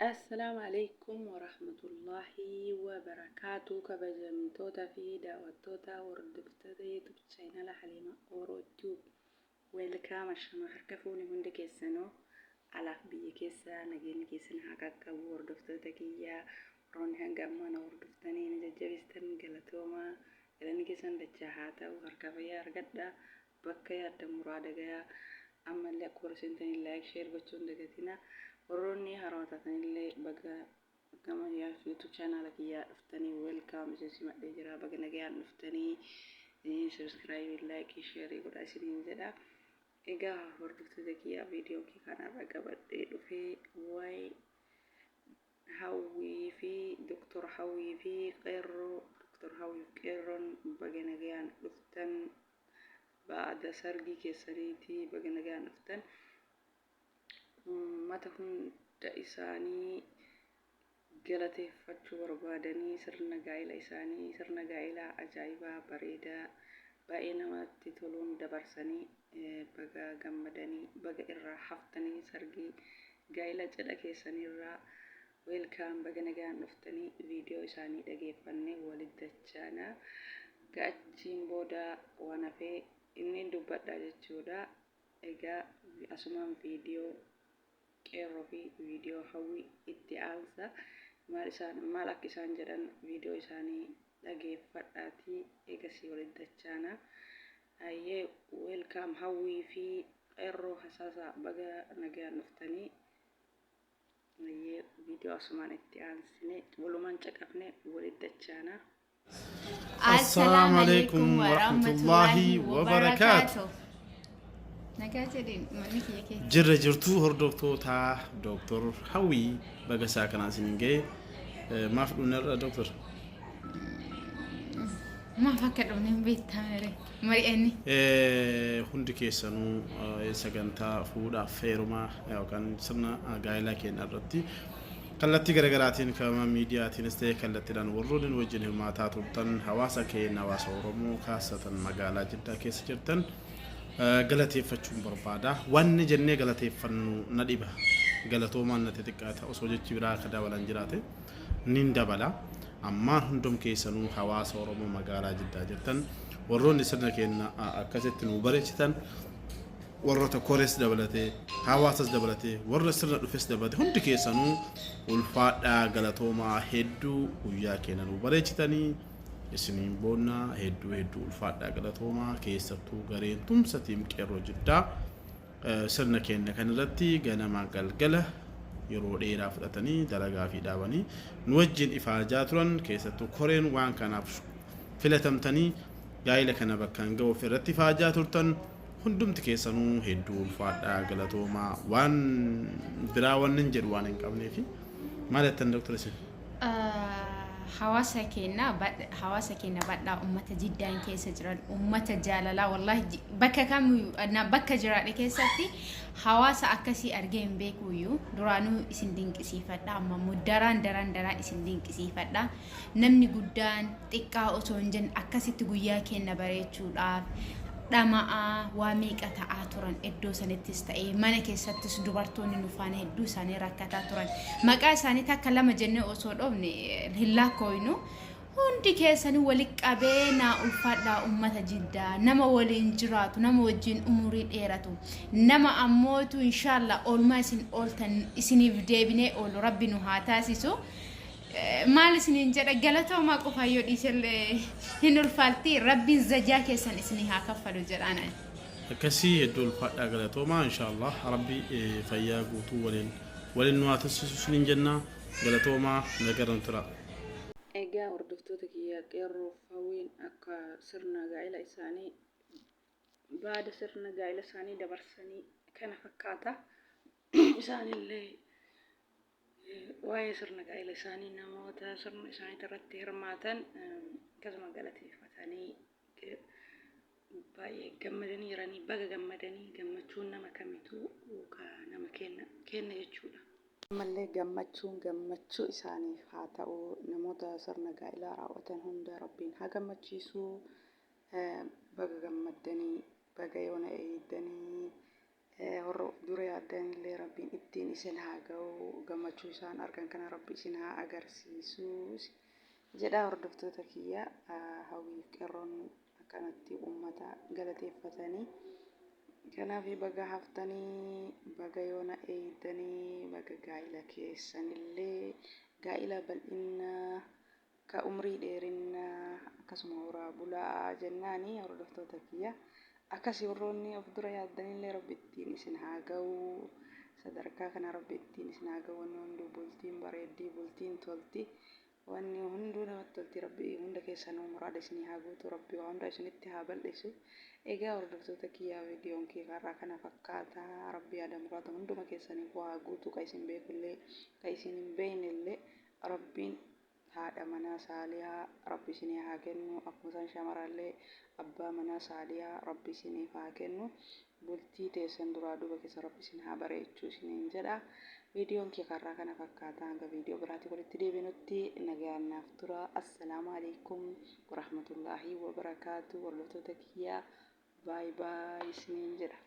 السلام عليكم ورحمة الله وبركاته. كبجمتوتا في دعوتوتا وردفتوتا يوتيوب شانل حليمة أورو تيوب ويلكام عشان هركفوني هند كيسانو على بي كيسا نجين كيسن هكاكا وردفتوتا كيا رون هنجمانا وردفتاني نججبستن قلتوما إذا كيسان دجاهاتا وهركفيا رقدا بكيا دمرادقيا أما اللي أكبر سنتين لايك شير بتشون دقتنا وروني هروتاتني اللي بقى كما هي في يوتيوب شانلك يا افتني ويلكم جسي ما دجرا بقى نجيان افتني سبسكرايب لايك شير يقول عشرين جدا إيجا وردت ذكية فيديو كي كان بقى بدي في واي هاوي في دكتور هاوي في قيرو دكتور هاوي في قيرون بقى نجيان افتن بعد سرقي كسريتي بقى نجيان افتن mata hunda isaanii galateeffachuu barbaadanii sirna gaa'ila isaanii sirna gaa'ilaa ajaa'ibaa bareedaa baay'ee namatti toluun dabarsanii baga gammadanii baga irraa haftanii sargii gaa'ila cidha keessaniirraa weelkaam baga nagaan dhuftanii viidiyoo isaanii dhageeffannee walitti dachaana ga'achiin booda waan hafee inni dubbadhaa jechuudha. Egaa asumaan viidiyoo qeerroo fi viidiyoo hawwii itti aansa maal akka isaan jedhan viidiyoo isaanii dhageeffadhaatii eegasii walitti dachaana. Ayyee weelkaam hawwii fi qeerroo hasaasa baga nagaan dhuftanii. Ayyee viidiyoo asumaan itti aansine walumaan caqafne walitti dachaana. Assalamu alaikum warahmatullahi wabarakatuh. Jirra jirtuu hordoftoota Dr. Hawwii Bagasaa kanaa siningee maaf dhunarra Dr. Maaf akka dhumne beektamere mari'anni hundi keessanuu sagantaa fuudhaaf feerumaa yookaan sirna gaa'ilaa keenya irratti kallattii garaagaraatiin kama miidiyaatiinis ta'e kallattiidhaan warroonni wajjin hirmaataa turtan hawaasa keenya hawaasa Oromoo kaasatan magaalaa Jiddaa keessa jirtan galateeffachuun barbaada. Wanni jennee galateeffannu na dhiba. Galatoomaan na xixiqqaata osoo jechi biraa akka dabalan jiraate nin dabala. Ammaan hundum keessanuu hawaasa Oromoo magaalaa Jiddaa jirtan warroonni sirna keenya akkasitti nu bareechitan warroota kores dabalatee hawaasas dabalatee warra sirna dhufes dabalatee hundi keessanuu ulfaadhaa galatoomaa hedduu guyyaa keenya nu bareechitanii isiniin boonna hedduu ulfaadhaa galatoomaa keessattuu gareen tumsa tiim qeerroo Jiddaa sirna keenya kanarratti ganama galgala yeroo dheeraa fudhatanii dalagaa fi dhaabanii nu wajjin ifaajaa turan keessattuu koreen waan kanaaf filatamtanii gaa'ila kana bakkaan ga'uuf irratti ifaajaa turtan hundumti keessanuu hedduu ulfaadhaa galatoomaa waan biraa waan jedhu waan hin qabneef maalattan Dr. Isin hawaasa keenya badhaa ummata Jiddaan keessa jiran ummata jaalalaa wallahi bakka kamiyyuu bakka jiraadhe keessatti hawaasa akkasii argee hin beekuyyuu duraanuu isin dinqisiifadha amma daraan isin dinqisiifadha. Namni guddaan xiqqaa osoo hin jenne akkasitti guyyaa keenya bareechuudhaaf dhama'a waa meeqa ta'aa turan iddoo sanittis ta'ee mana keessattis dubartoonni nu faana hedduu isaanii rakkataa turan maqaa isaanii takka lama jennee osoo dhoofne hin lakkoofnu hundi keessanii walitti qabee naa ulfaadhaa ummata Jiddaa nama waliin jiraatu nama wajjin umurii dheeratu nama ammootu inshallah oolmaa isin ooltan isiniif deebinee oolu rabbi nu haa taasisu. Maal isiniin jedha galatoomaa qofa yoo dhiiselle hin ulfaalti rabbiin zajaa keessan isinii haa kaffalu jedhaan akkasii hedduu ulfaadhaa galatoomaa inshallah rabbi fayyaa guutuu waliin nu haa taasisu isiniin jenna galatoomaa nagaran tura. Egaa hordoftoota kiyya qeerroo hawwiin akka sirna gaa'ila isaanii baada sirna gaa'ila isaanii dabarsanii kana fakkaata isaanillee waa'ee sirna gaa'ila isaanii namoota sirna isaanii irratti hirmaatan akkasuma galateeffatanii baay'ee gammadanii jiranii baga gammadanii gammachuun nama kamituu nama kenna jechuudha. Ammallee gammachuu isaaniif haa ta'u namoota sirna gaa'ilaa raawwatan hunda rabbiin haa gammachiisu baga gammadanii baga yoona eeddanii warra dura yaaddan illee rabbiin ittiin isin haa ga'u gammachuu isaan argan kana rabbi isin haa agarsiisu jedha hordoftoota kiyya. Hawwiif qeerroon akkanatti uummata galateeffatanii kanaaf baga haftanii baga yoona eeyitanii baga gaa'ila keessanillee gaa'ila bal'inaa ka umrii dheerinaa akkasuma horaa bulaa jennaanii hordoftoota kiyya. Akkasii warroonni of dura yaaddanillee rabbi ittiin isin haa ga'u sadarkaa kana rabbi ittiin isin haa ga'u. Wanni hunduu bultiin bareeddii bultiin tolti wanni hunduu namatti tolti rabbi hunda keessanuu muraada isinii haa guutu rabbi waa hunda isinitti haa bal'isu. Egaa hordoftoota kiyyaa viidiyoon kiyya kana fakkaata rabbi yaada muraada hunduma keessaniif waa guutu ka isin beekullee ka isin hin beeknellee rabbiin haadha manaa saalihaa rabbi isinii haa kennu akkuma san shamarallee abbaa manaa saalihaa rabbi isiniif haa kennu bultii teessan duraa duuba keessa rabbi isin haa bareechuu isiniin jedha. Viidiyoon kiyya kana fakkaata hanga viidiyoo biraatti walitti deebinutti nagaan naaf tura. Assalaamu alaikum warahmatullaahi wabarakaatu hordoftoota kiyyaa baay baay isiniin jedha.